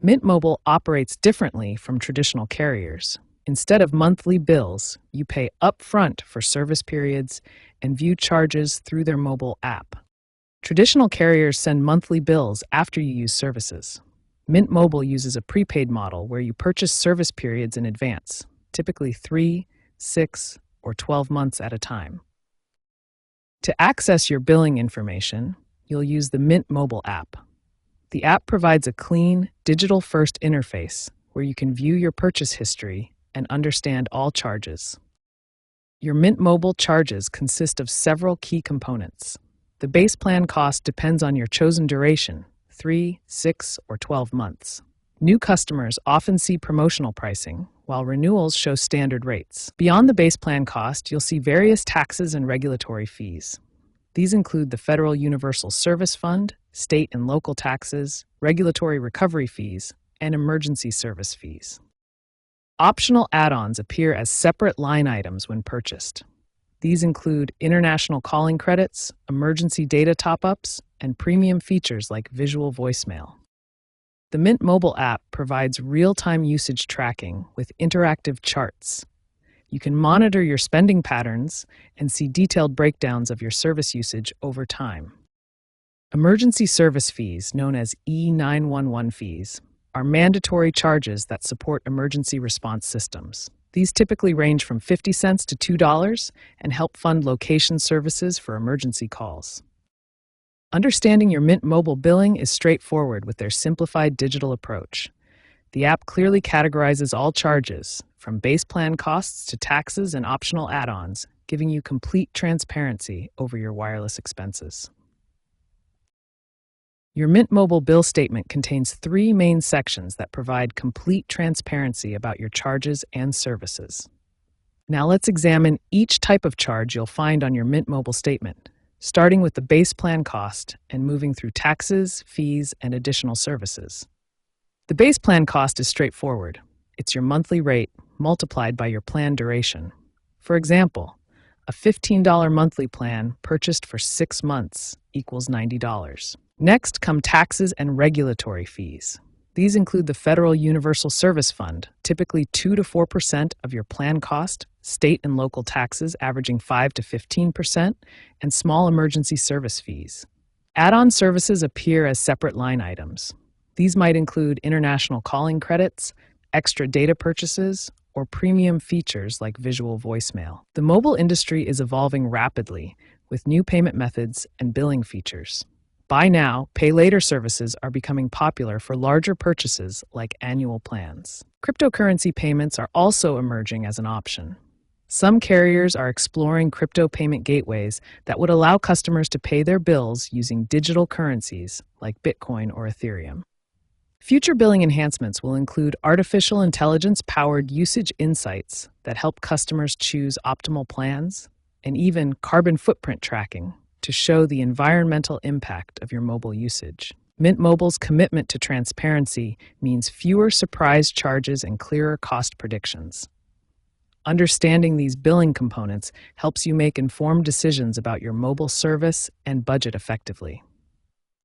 Mint Mobile operates differently from traditional carriers. Instead of monthly bills, you pay upfront for service periods and view charges through their mobile app. Traditional carriers send monthly bills after you use services. Mint Mobile uses a prepaid model where you purchase service periods in advance, typically 3, 6, or 12 months at a time. To access your billing information, you'll use the Mint Mobile app. The app provides a clean, digital-first interface where you can view your purchase history and understand all charges. Your Mint Mobile charges consist of several key components. The base plan cost depends on your chosen duration, 3, 6, or 12 months. New customers often see promotional pricing, while renewals show standard rates. Beyond the base plan cost, you'll see various taxes and regulatory fees. These include the Federal Universal Service Fund, state and local taxes, regulatory recovery fees, and emergency service fees. Optional add-ons appear as separate line items when purchased. These include international calling credits, emergency data top-ups, and premium features like visual voicemail. The Mint Mobile app provides real-time usage tracking with interactive charts. You can monitor your spending patterns and see detailed breakdowns of your service usage over time. Emergency service fees, known as E911 fees, are mandatory charges that support emergency response systems. These typically range from 50 cents to $2 and help fund location services for emergency calls. Understanding your Mint Mobile billing is straightforward with their simplified digital approach. The app clearly categorizes all charges, from base plan costs to taxes and optional add-ons, giving you complete transparency over your wireless expenses. Your Mint Mobile bill statement contains 3 main sections that provide complete transparency about your charges and services. Now let's examine each type of charge you'll find on your Mint Mobile statement, starting with the base plan cost and moving through taxes, fees, and additional services. The base plan cost is straightforward. It's your monthly rate multiplied by your plan duration. For example, a $15 monthly plan purchased for 6 months equals $90. Next come taxes and regulatory fees. These include the Federal Universal Service Fund, typically 2 to 4% of your plan cost, state and local taxes averaging 5 to 15%, and small emergency service fees. Add-on services appear as separate line items. These might include international calling credits, extra data purchases, or premium features like visual voicemail. The mobile industry is evolving rapidly with new payment methods and billing features. Buy now, pay later services are becoming popular for larger purchases like annual plans. Cryptocurrency payments are also emerging as an option. Some carriers are exploring crypto payment gateways that would allow customers to pay their bills using digital currencies like Bitcoin or Ethereum. Future billing enhancements will include artificial intelligence-powered usage insights that help customers choose optimal plans, and even carbon footprint tracking to show the environmental impact of your mobile usage. Mint Mobile's commitment to transparency means fewer surprise charges and clearer cost predictions. Understanding these billing components helps you make informed decisions about your mobile service and budget effectively.